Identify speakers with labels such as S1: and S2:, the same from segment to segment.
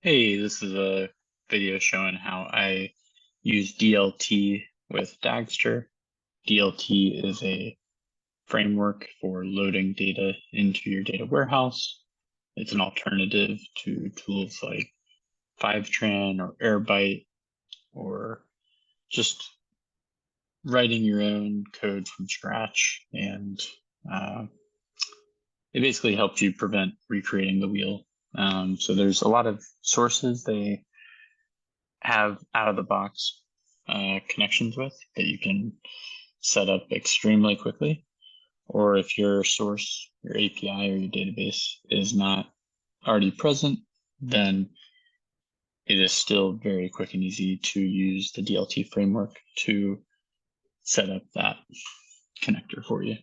S1: Hey, this is a video showing how I use DLT with Dagster. DLT is a framework for loading data into your data warehouse. It's an alternative to tools like Fivetran or Airbyte, or just writing your own code from scratch. And uh, it basically helps you prevent recreating the wheel. So there's a lot of sources they have out of the box connections with that you can set up extremely quickly. Or if your source, your API, or your database is not already present, then it is still very quick and easy to use the DLT framework to set up that connector for you.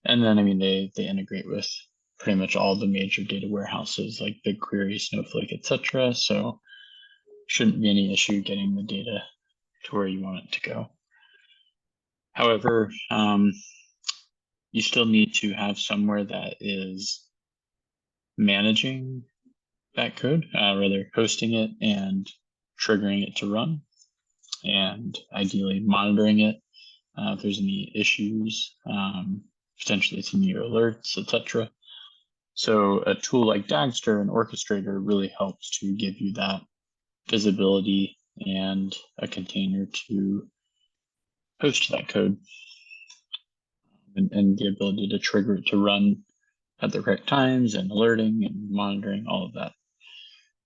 S1: And then, they integrate with pretty much all the major data warehouses like BigQuery, Snowflake, etc. So shouldn't be any issue getting the data to where you want it to go. However, you still need to have somewhere that is managing that code, rather hosting it and triggering it to run, and ideally monitoring it if there's any issues, potentially sending you alerts, etc. So a tool like Dagster, an orchestrator, really helps to give you that visibility and a container to host that code, and the ability to trigger it to run at the correct times and alerting and monitoring all of that.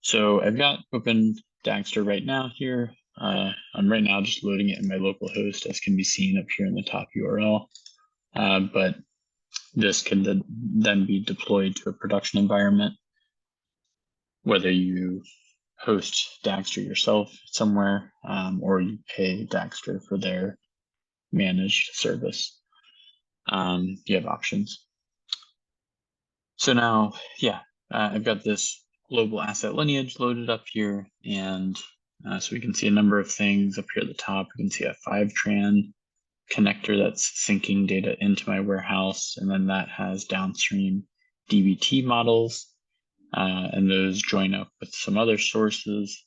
S1: So I've got open Dagster right now here. I'm right now just loading it in my local host, as can be seen up here in the top URL. But this can then be deployed to a production environment, whether you host Dagster yourself somewhere, or you pay Dagster for their managed service. You have options. So now, I've got this global asset lineage loaded up here, and so we can see a number of things up here at the top. We can see a Fivetran connector that's syncing data into my warehouse, and then that has downstream DBT models, and those join up with some other sources.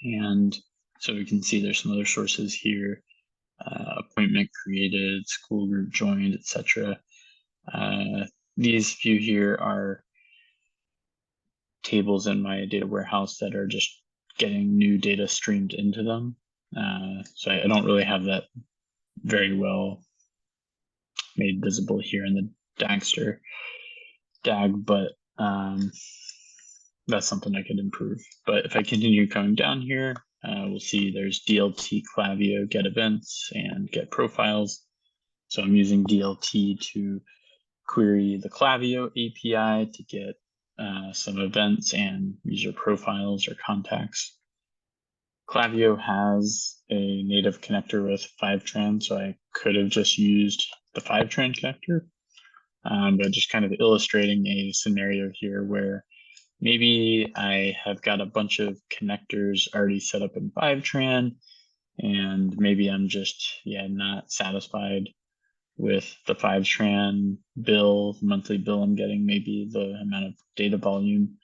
S1: And so we can see there's some other sources here, appointment created, school group joined, etc. These few here are tables in my data warehouse that are just getting new data streamed into them. So I don't really have that very well made visible here in the Dagster DAG, but that's something I could improve. But if I continue coming down here, we'll see there's DLT, Clavio, get events, and get profiles. So I'm using DLT to query the Clavio API to get some events and user profiles or contacts. Clavio has a native connector with Fivetran, so I could have just used the Fivetran connector, but just kind of illustrating a scenario here where maybe I have got a bunch of connectors already set up in Fivetran, and maybe I'm just not satisfied with the Fivetran bill, monthly bill I'm getting. Maybe the amount of data volume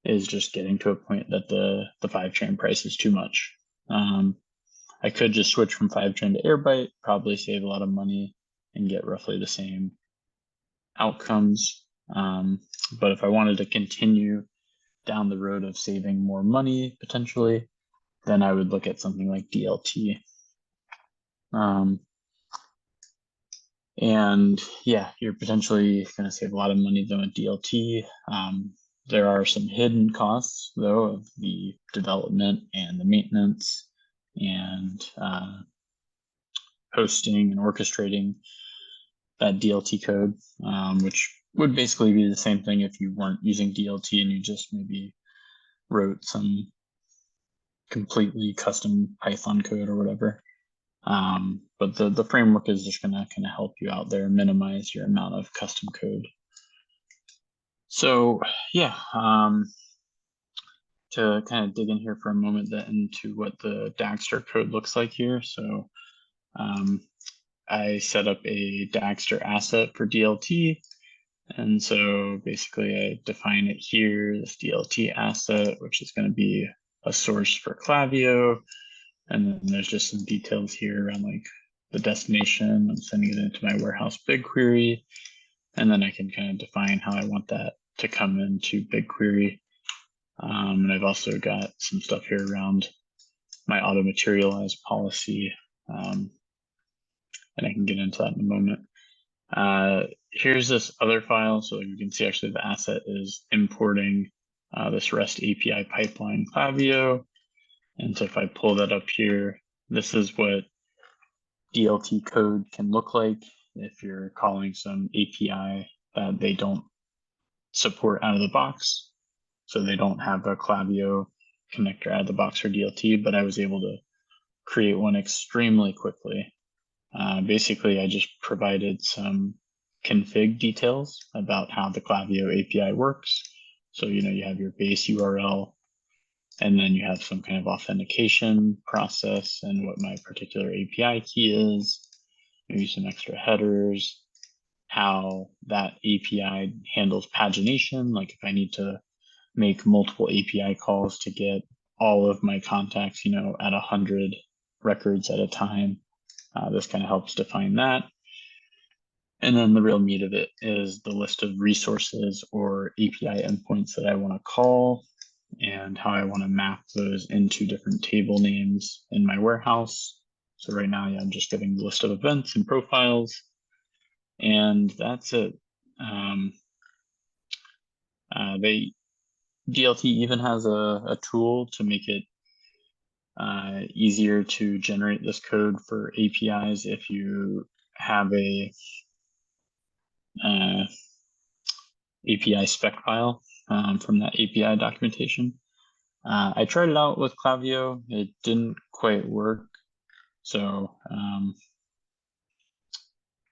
S1: is just getting to a point that the Fivetran price is too much. I could just switch from Fivetran to Airbyte, probably save a lot of money and get roughly the same outcomes. But if I wanted to continue down the road of saving more money potentially, then I would look at something like DLT. And you're potentially going to save a lot of money though in DLT. There are some hidden costs though of the development and the maintenance and hosting and orchestrating that DLT code, which would basically be the same thing if you weren't using DLT and you just maybe wrote some completely custom Python code or whatever. But the framework is just gonna kind of help you out there, minimize your amount of custom code. So to kind of dig in here for a moment then into what the Dagster code looks like here. So I set up a Dagster asset for DLT, And so basically I define it here, this DLT asset, which is going to be a source for Klaviyo. And then there's just some details here around like the destination. I'm sending it into my warehouse BigQuery. And then I can kind of define how I want that to come into BigQuery. And I've also got some stuff here around my auto materialize policy. And I can get into that in a moment. Here's this other file. So you can see actually the asset is importing this REST API pipeline Klaviyo. And so if I pull that up here, this is what DLT code can look like if you're calling some API that they don't support out of the box. So they don't have a Klaviyo connector out of the box for DLT, but I was able to create one extremely quickly. Basically, I just provided some config details about how the Klaviyo API works. So, you have your base URL, and then you have some kind of authentication process and what my particular API key is, maybe some extra headers, how that API handles pagination, like if I need to make multiple API calls to get all of my contacts, at 100 records at a time. This kind of helps define that. And then the real meat of it is the list of resources or API endpoints that I want to call and how I want to map those into different table names in my warehouse. So right now, I'm just getting the list of events and profiles, and that's it. DLT even has a tool to make it easier to generate this code for APIs if you have a API spec file from that API documentation. I tried it out with Klaviyo. It didn't quite work. So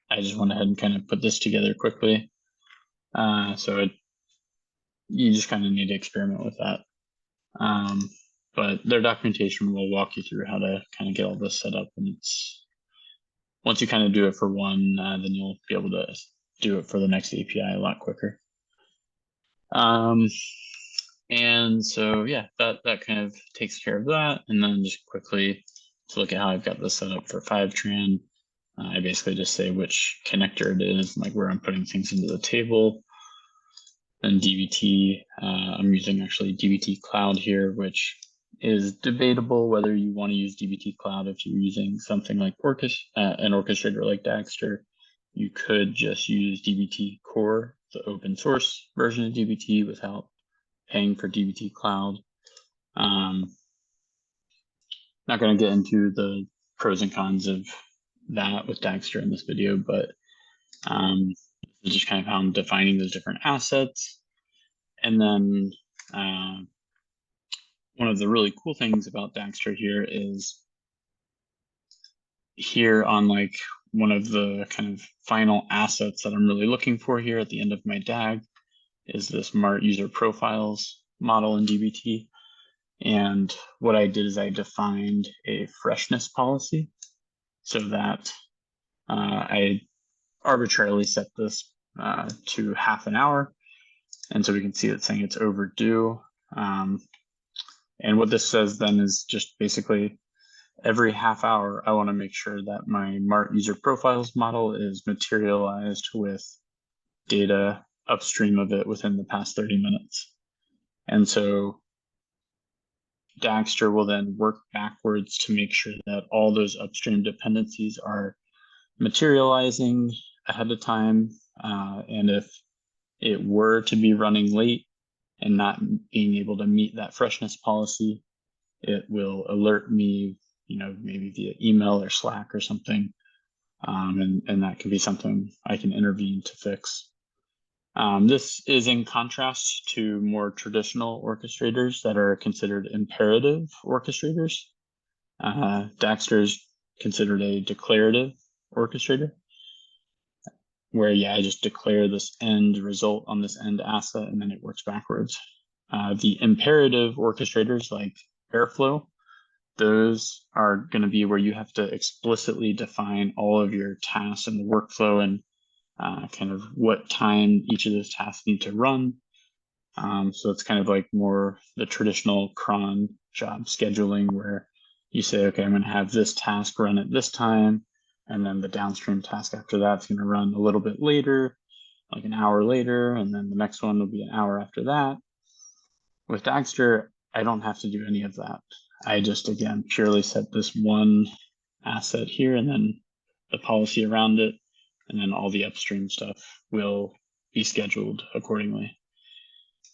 S1: I just went ahead and kind of put this together quickly. You just kind of need to experiment with that. But their documentation will walk you through how to kind of get all this set up. And once you kind of do it for one, then you'll be able to do it for the next API a lot quicker. And so, yeah, that kind of takes care of that. And then just quickly to look at how I've got this set up for Fivetran, I basically just say which connector it is, like where I'm putting things into the table. Then DBT, I'm using actually DBT Cloud here, which is debatable whether you want to use DBT Cloud if you're using something like an orchestrator like Dagster. You could just use DBT Core, the open source version of DBT, without paying for DBT Cloud. Not going to get into the pros and cons of that with Dagster in this video, but this is just kind of how I'm defining those different assets. And then one of the really cool things about Dagster here is here on like one of the kind of final assets that I'm really looking for here at the end of my DAG is this Mart user profiles model in DBT. And what I did is I defined a freshness policy so that I arbitrarily set this to half an hour. And so we can see it's saying it's overdue. And what this says then is just basically every half hour, I want to make sure that my Mart user profiles model is materialized with data upstream of it within the past 30 minutes. And so Dagster will then work backwards to make sure that all those upstream dependencies are materializing ahead of time. And if it were to be running late and not being able to meet that freshness policy, it will alert me, maybe via email or Slack or something. And that could be something I can intervene to fix. This is in contrast to more traditional orchestrators that are considered imperative orchestrators. Dagster is considered a declarative orchestrator, where, I just declare this end result on this end asset, and then it works backwards. The imperative orchestrators like Airflow, those are going to be where you have to explicitly define all of your tasks in the workflow and kind of what time each of those tasks need to run. So it's kind of like more the traditional cron job scheduling where you say, okay, I'm going to have this task run at this time, and then the downstream task after that's going to run a little bit later, like an hour later, and then the next one will be an hour after that. With Dagster, I don't have to do any of that. I just, again, purely set this one asset here and then the policy around it, and then all the upstream stuff will be scheduled accordingly.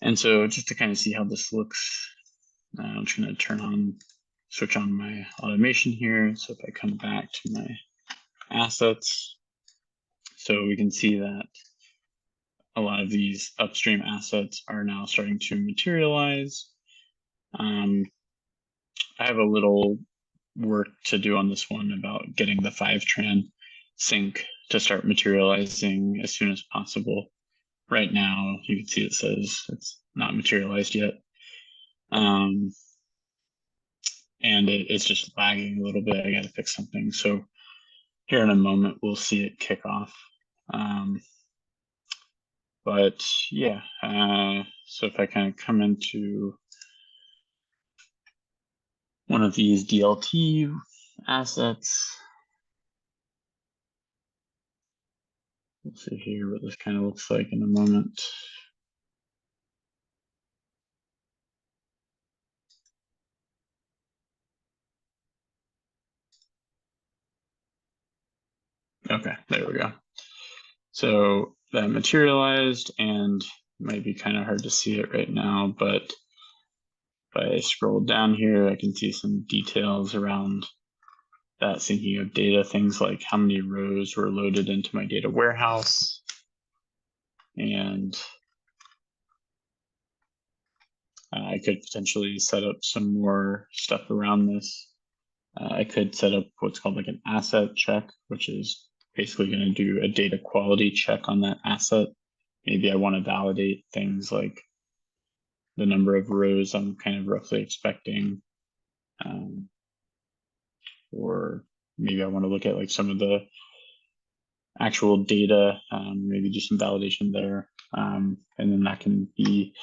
S1: And so just to kind of see how this looks, I'm just going to switch on my automation here. So if I come back to my assets, so we can see that a lot of these upstream assets are now starting to materialize. I have a little work to do on this one about getting the Fivetran sync to start materializing as soon as possible. Right now, you can see it says it's not materialized yet. And it's just lagging a little bit. I got to fix something. So here in a moment, we'll see it kick off. But yeah, so if I kind of come into one of these DLT assets, we'll see here what this kind of looks like in a moment. Okay, there we go. So that materialized, and might be kind of hard to see it right now, but if I scroll down here, I can see some details around that syncing of data, things like how many rows were loaded into my data warehouse. And I could potentially set up some more stuff around this. I could set up what's called like an asset check, which is basically going to do a data quality check on that asset. Maybe I want to validate things like the number of rows I'm kind of roughly expecting. Or maybe I want to look at like some of the actual data, maybe do some validation there. And then that can be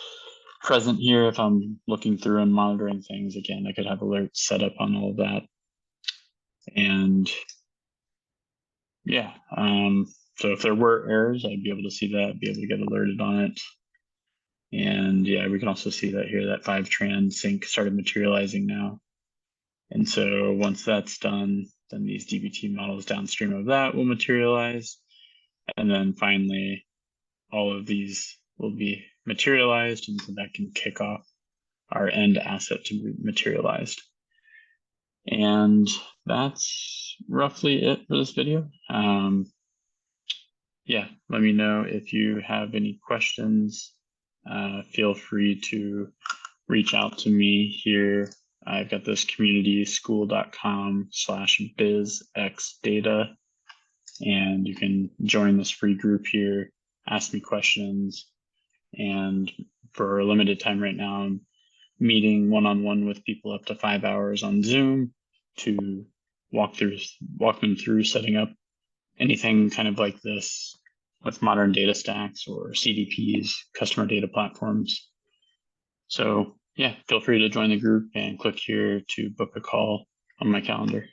S1: present here if I'm looking through and monitoring things. Again, I could have alerts set up on all of that. And yeah, so if there were errors, I'd be able to see that, be able to get alerted on it. And yeah, we can also see that here, that Fivetran sync started materializing now. And so once that's done, then these DBT models downstream of that will materialize. And then finally, all of these will be materialized, and so that can kick off our end asset to be materialized. And that's roughly it for this video. Yeah, let me know if you have any questions. Feel free to reach out to me here. I've got this communityschool.com/bizxdata, and you can join this free group here, ask me questions. And for a limited time right now, I'm meeting one-on-one with people up to 5 hours on Zoom to walk them through setting up anything kind of like this with modern data stacks or CDPs, customer data platforms. So yeah, feel free to join the group and click here to book a call on my calendar.